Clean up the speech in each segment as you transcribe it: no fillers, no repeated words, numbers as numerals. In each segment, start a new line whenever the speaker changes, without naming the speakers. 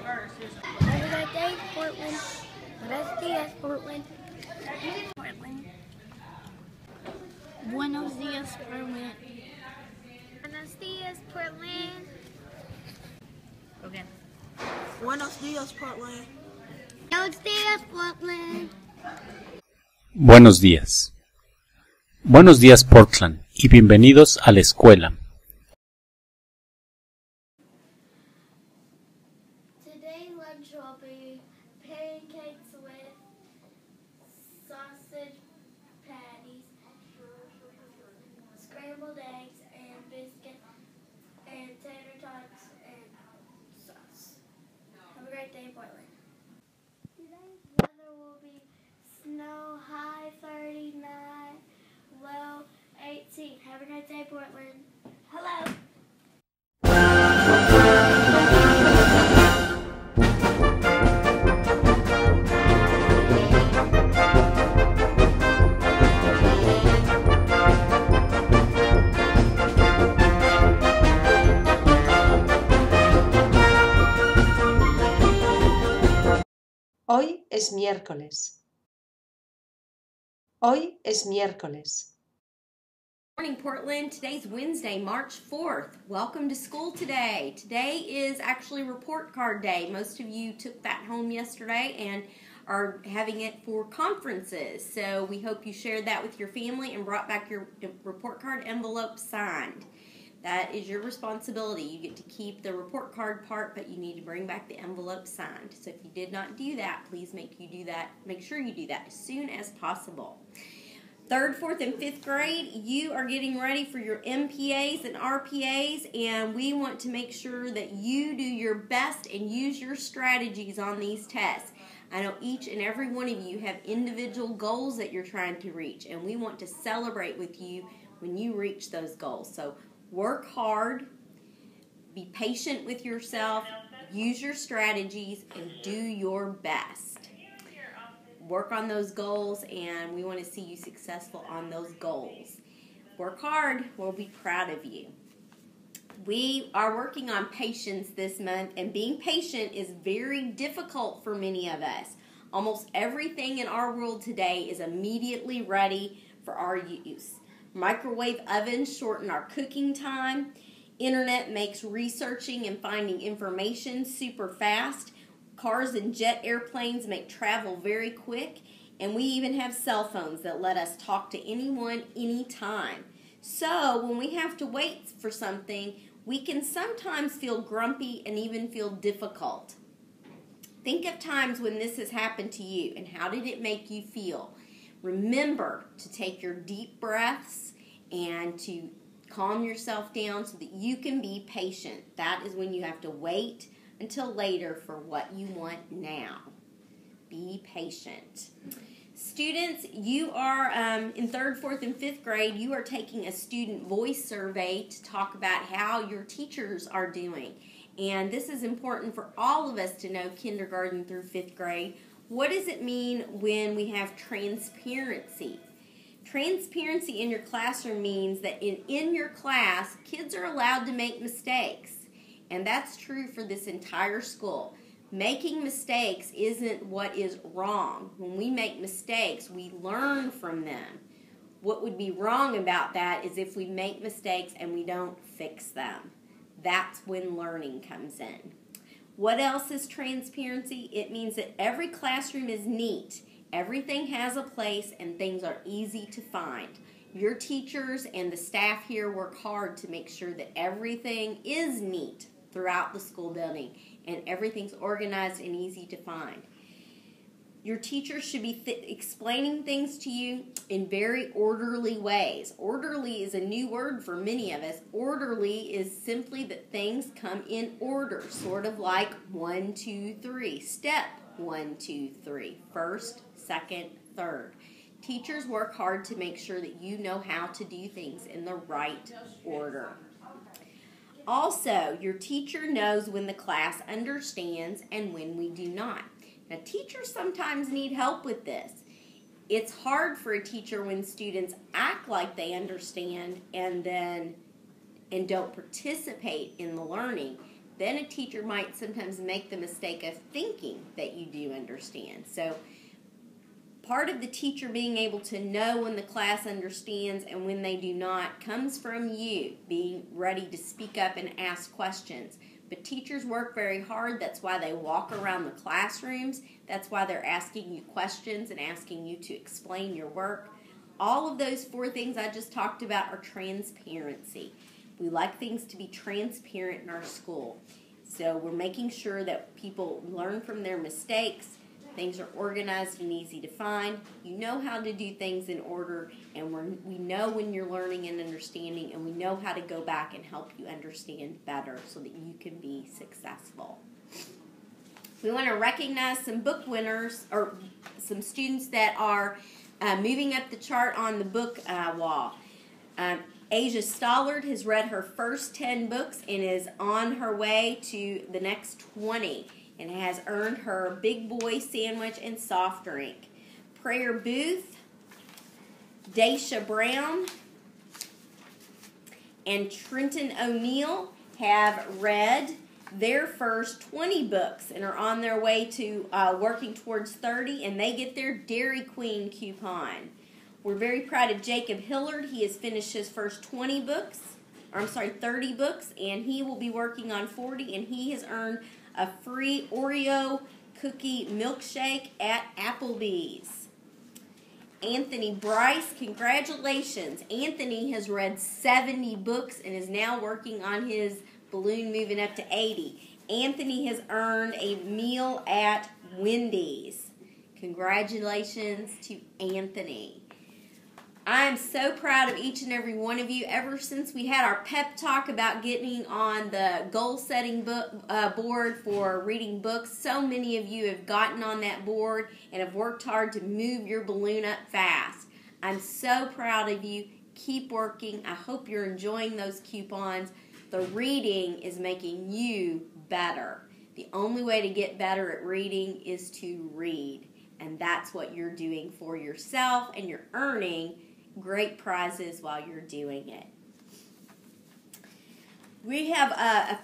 Have a good day, Portland. Buenos dias, Portland. Portland. Buenos dias, Portland. Buenos dias, Portland.
Okay.
Buenos dias, Portland.
Buenos dias, Portland.
Buenos días. Buenos días, Portland, y bienvenidos a la escuela.
Today lunch will be pancakes with sausage patties, scrambled eggs, and biscuits, and tater tots and sauce. Have a great day, Portland. Today's weather will be snow, high 39, low 18. Have a great day, Portland. Hello.
Hoy es miércoles. Hoy es miércoles.
Morning, Portland. Today's Wednesday, March 4th. Welcome to school today. Today is actually report card day. Most of you took that home yesterday and are having it for conferences. So we hope you shared that with your family and brought back your report card envelope signed. That is your responsibility. You get to keep the report card part, but you need to bring back the envelope signed. So if you did not do that, please make sure you do that as soon as possible. 3rd, 4th, and 5th grade, you are getting ready for your MPAs and RPAs, and we want to make sure that you do your best and use your strategies on these tests. I know each and every one of you have individual goals that you're trying to reach, and we want to celebrate with you when you reach those goals. So work hard, be patient with yourself, use your strategies, and do your best. Work on those goals, and we want to see you successful on those goals. Work hard. We'll be proud of you. We are working on patience this month, and being patient is very difficult for many of us. Almost everything in our world today is immediately ready for our use. Microwave ovens shorten our cooking time. Internet makes researching and finding information super fast. Cars and jet airplanes make travel very quick. And we even have cell phones that let us talk to anyone, anytime. So when we have to wait for something, we can sometimes feel grumpy and even feel difficult. Think of times when this has happened to you and how did it make you feel? Remember to take your deep breaths and to calm yourself down so that you can be patient. That is when you have to wait until later for what you want now. Be patient. Students, you are in 3rd, 4th, and 5th grade, you are taking a student voice survey to talk about how your teachers are doing. And this is important for all of us to know, kindergarten through 5th grade. What does it mean when we have transparency? Transparency in your classroom means that in your class, kids are allowed to make mistakes. And that's true for this entire school. Making mistakes isn't what is wrong. When we make mistakes, we learn from them. What would be wrong about that is if we make mistakes and we don't fix them. That's when learning comes in. What else is transparency? It means that every classroom is neat. Everything has a place and things are easy to find. Your teachers and the staff here work hard to make sure that everything is neat throughout the school building and everything's organized and easy to find. Your teachers should be explaining things to you in very orderly ways. Orderly is a new word for many of us. Orderly is simply that things come in order, sort of like 1, 2, 3. Step 1, 2, 3. First, second, third. Teachers work hard to make sure that you know how to do things in the right order. Also, your teacher knows when the class understands and when we do not. Now, teachers sometimes need help with this. It's hard for a teacher when students act like they understand and don't participate in the learning. then a teacher might sometimes make the mistake of thinking that you do understand. So part of the teacher being able to know when the class understands and when they do not comes from you being ready to speak up and ask questions. But teachers work very hard. That's why they walk around the classrooms. That's why they're asking you questions and asking you to explain your work. All of those 4 things I just talked about are transparency. We like things to be transparent in our school. So we're making sure that people learn from their mistakes. Things are organized and easy to find. You know how to do things in order, and we know when you're learning and understanding, and we know how to go back and help you understand better so that you can be successful. We want to recognize some book winners, or some students that are moving up the chart on the book wall. Asia Stollard has read her first 10 books and is on her way to the next 20. And has earned her Big Boy sandwich and soft drink. Prayer Booth, Daisha Brown, and Trenton O'Neill have read their first 20 books and are on their way to working towards 30, and they get their Dairy Queen coupon. We're very proud of Jacob Hillard. He has finished his first 30 books, and he will be working on 40, and he has earned a free Oreo cookie milkshake at Applebee's. Anthony Bryce, congratulations. Anthony has read 70 books and is now working on his balloon moving up to 80. Anthony has earned a meal at Wendy's. Congratulations to Anthony. I am so proud of each and every one of you. Ever since we had our pep talk about getting on the goal-setting board for reading books, so many of you have gotten on that board and have worked hard to move your balloon up fast. I'm so proud of you. Keep working. I hope you're enjoying those coupons. The reading is making you better. The only way to get better at reading is to read, and that's what you're doing for yourself, and you're earning great prizes while you're doing it. We have a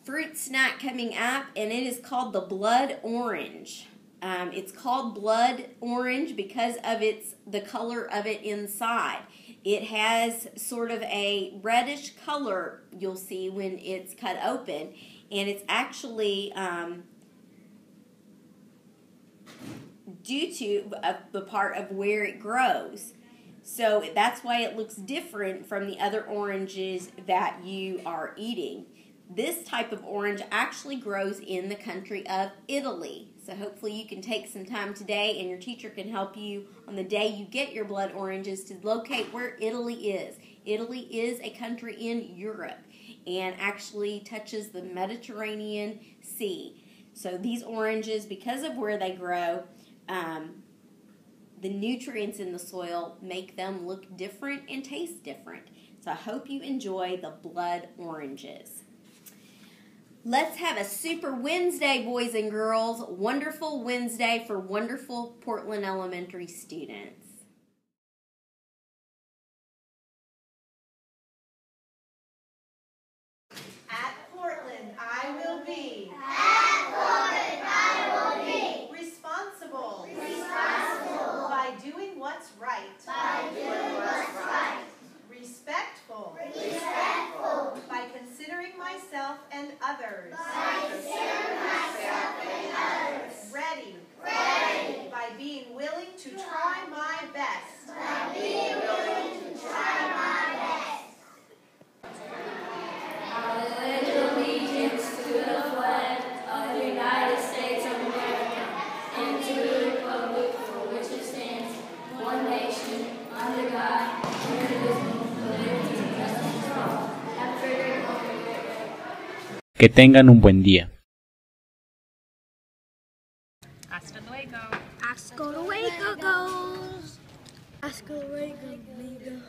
fruit snack coming up, and it is called the Blood Orange. It's called Blood Orange because of the color of it inside. It has sort of a reddish color you'll see when it's cut open, and it's actually due to the part of where it grows. So that's why it looks different from the other oranges that you are eating. This type of orange actually grows in the country of Italy. So hopefully you can take some time today and your teacher can help you on the day you get your blood oranges to locate where Italy is. Italy is a country in Europe and actually touches the Mediterranean Sea. So these oranges, because of where they grow, the nutrients in the soil make them look different and taste different. So I hope you enjoy the blood oranges. Let's have a super Wednesday, boys and girls. Wonderful Wednesday for wonderful Portland Elementary students.
At Portland, I will be.
At Portland, I will be
Responsible.
responsible
By doing what's right.
by doing what's right,
Respectful.
respectful
By considering myself and others.
by considering myself and others,
Ready.
ready
By being willing to try my best.
by being willing to try my best.
Que tengan un buen día.
Hasta luego.
Hasta luego, goes. Hasta luego, amigo.